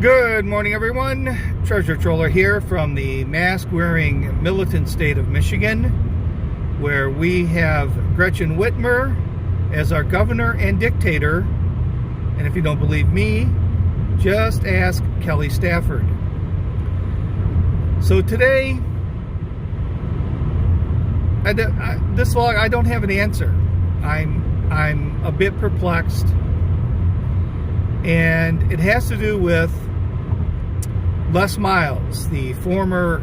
Good morning, everyone. Treasure Troller here from the mask-wearing militant state of Michigan, where we have Gretchen Whitmer as our governor and dictator. And if you don't believe me, just ask Kelly Stafford. So today, this vlog, I don't have an answer. I'm a bit perplexed, and it has to do with Les Miles, the former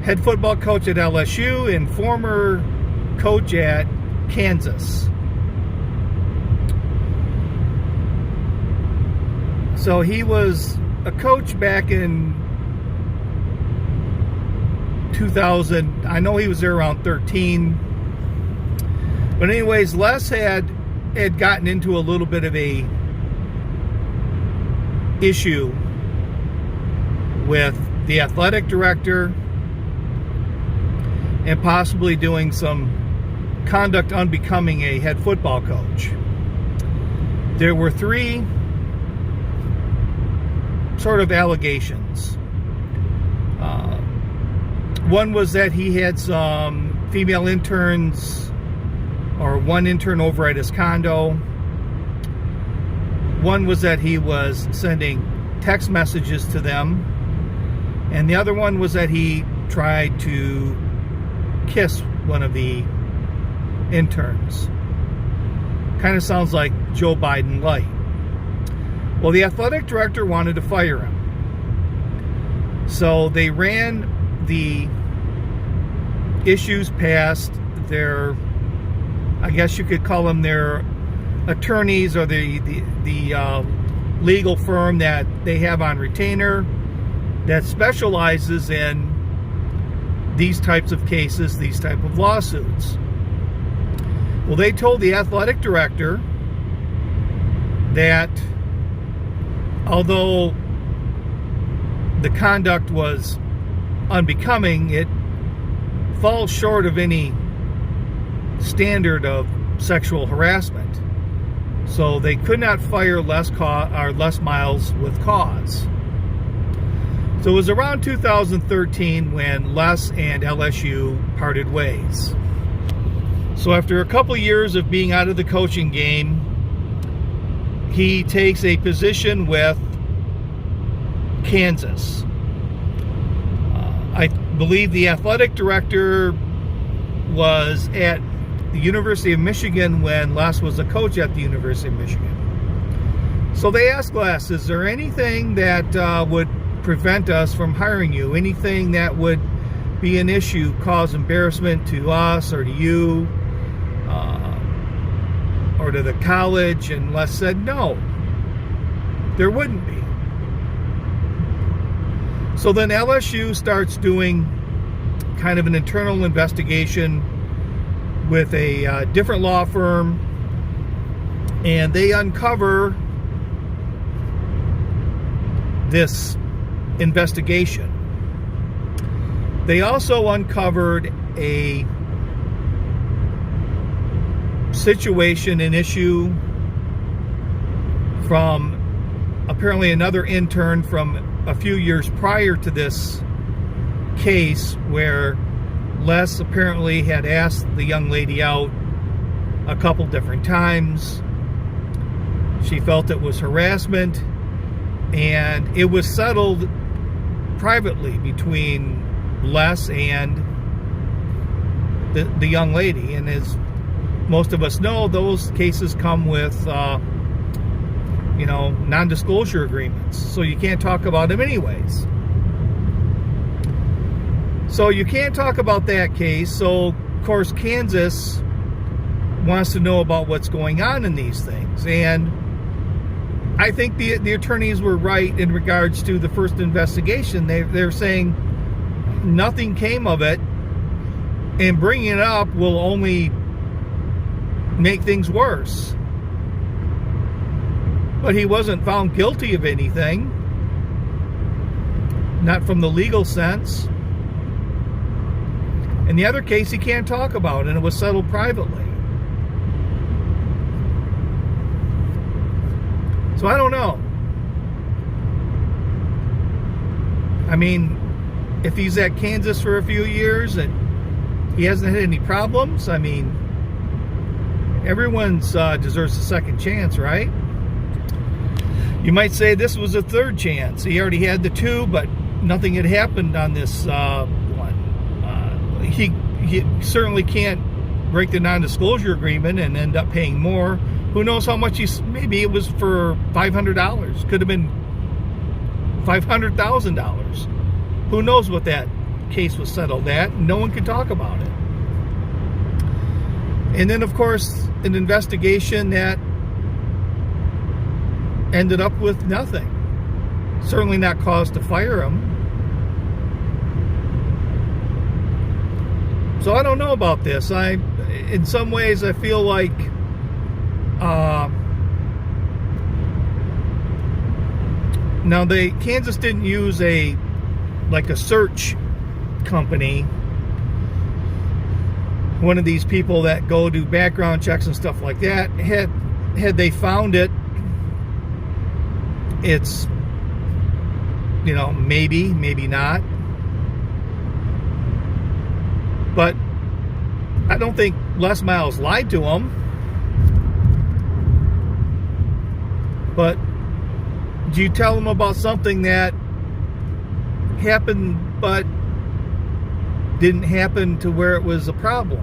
head football coach at LSU and former coach at Kansas. So he was a coach back in 2000. I know he was there around 13. But anyways, Les had gotten into a little bit of a issue with the athletic director and possibly doing some conduct unbecoming a head football coach. There were three sort of allegations. One was that he had some female interns, or one intern over at his condo. One was that he was sending text messages to them. And the other one was that he tried to kiss one of the interns. Kind of sounds like Joe Biden light. Well, the athletic director wanted to fire him. So they ran the issues past their, I guess you could call them their attorneys, or the legal firm that they have on retainer that specializes in these types of cases, these type of lawsuits. Well, they told the athletic director that although the conduct was unbecoming, it falls short of any standard of sexual harassment. So they could not fire Les Miles with cause. So it was around 2013 when Les and LSU parted ways. So after a couple years of being out of the coaching game, he takes a position with Kansas. I believe the athletic director was at the University of Michigan when Les was a coach at the University of Michigan. So they asked Les, is there anything that would prevent us from hiring you? Anything that would be an issue, cause embarrassment to us or to you or to the college? And Les said no, there wouldn't be. So then LSU starts doing kind of an internal investigation with a different law firm, and they uncover this investigation. They also uncovered a situation, an issue from apparently another intern from a few years prior to this case, where Les apparently had asked the young lady out a couple different times. She felt it was harassment, and it was settled privately between Les and the young lady. And as most of us know, those cases come with non-disclosure agreements, so you can't talk about them anyways. So you can't talk about that case. So of course Kansas wants to know about what's going on in these things, and I think the attorneys were right in regards to the first investigation. They're saying nothing came of it, and bringing it up will only make things worse. But he wasn't found guilty of anything, not from the legal sense. And the other case he can't talk about, and it was settled privately. So I don't know. I mean, if he's at Kansas for a few years and he hasn't had any problems, I mean, everyone's deserves a second chance, right? You might say this was a third chance. He already had the two, but nothing had happened on this one. He certainly can't break the non-disclosure agreement and end up paying more. Who knows how much maybe it was for $500. Could have been $500,000. Who knows what that case was settled at? No one could talk about it. And then, of course, an investigation that ended up with nothing. Certainly not cause to fire him. So I don't know about this. In some ways, I feel like now Kansas didn't use a search company, one of these people that go do background checks and stuff like that. Had they found it, it's, maybe not. But I don't think Les Miles lied to him. But do you tell him about something that happened but didn't happen to where it was a problem?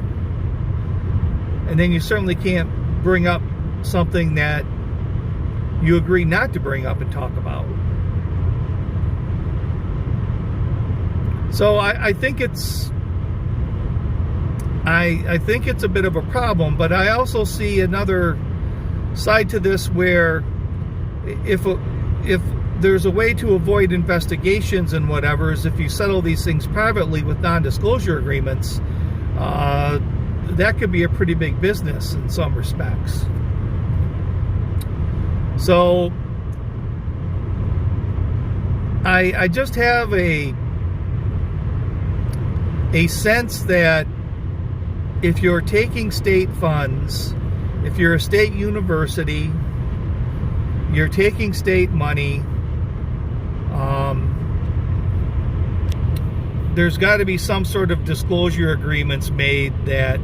And then you certainly can't bring up something that you agree not to bring up and talk about. So I think it's a bit of a problem, but I also see another side to this where if there's a way to avoid investigations and whatever, is if you settle these things privately with non-disclosure agreements, that could be a pretty big business in some respects. So I just have a sense that if you're taking state funds, if you're a state university, you're taking state money, there's got to be some sort of disclosure agreements made that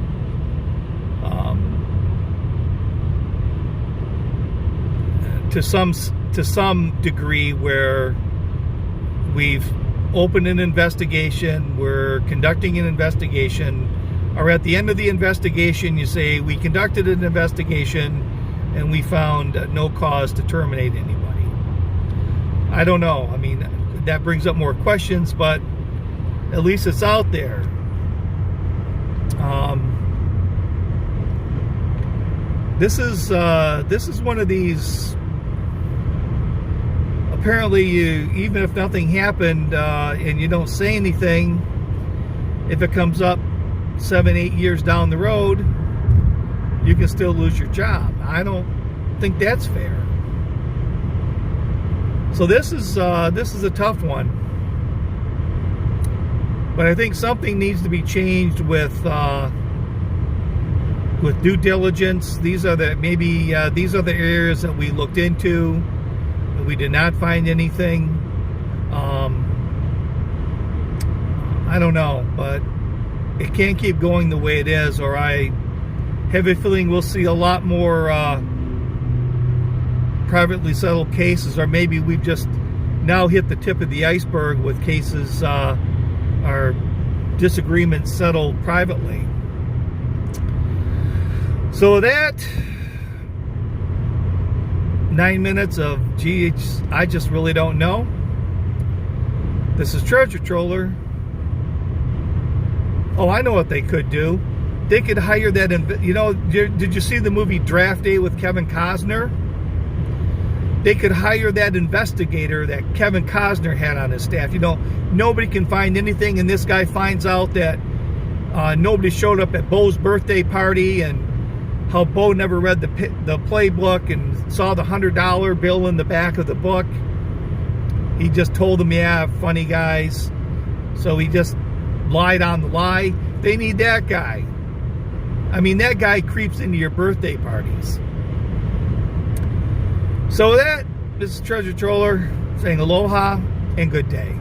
to some degree, where we've opened an investigation, we're conducting an investigation, or at the end of the investigation you say we conducted an investigation and we found no cause to terminate anybody. I don't know. I mean, that brings up more questions, but at least it's out there. This is one of these. Apparently, even if nothing happened and you don't say anything, if it comes up 7-8 years down the road, you can still lose your job. I don't think that's fair. So this is a tough one. But I think something needs to be changed with due diligence. These are the areas that we looked into. We did not find anything. I don't know, but it can't keep going the way it is, or I have a feeling we'll see a lot more privately settled cases, or maybe we've just now hit the tip of the iceberg with cases or disagreements settled privately. So that 9 minutes of I just really don't know. This is Treasure Troller. Oh, I know what they could do. They could hire that, did you see the movie Draft Day with Kevin Costner? They could hire that investigator that Kevin Costner had on his staff. Nobody can find anything, and this guy finds out that nobody showed up at Bo's birthday party, and how Bo never read the playbook and saw the $100 bill in the back of the book. He just told them, yeah, funny guys. So he just lied on the lie. They need that guy. I mean, that guy creeps into your birthday parties. So this is Treasure Troller saying aloha and good day.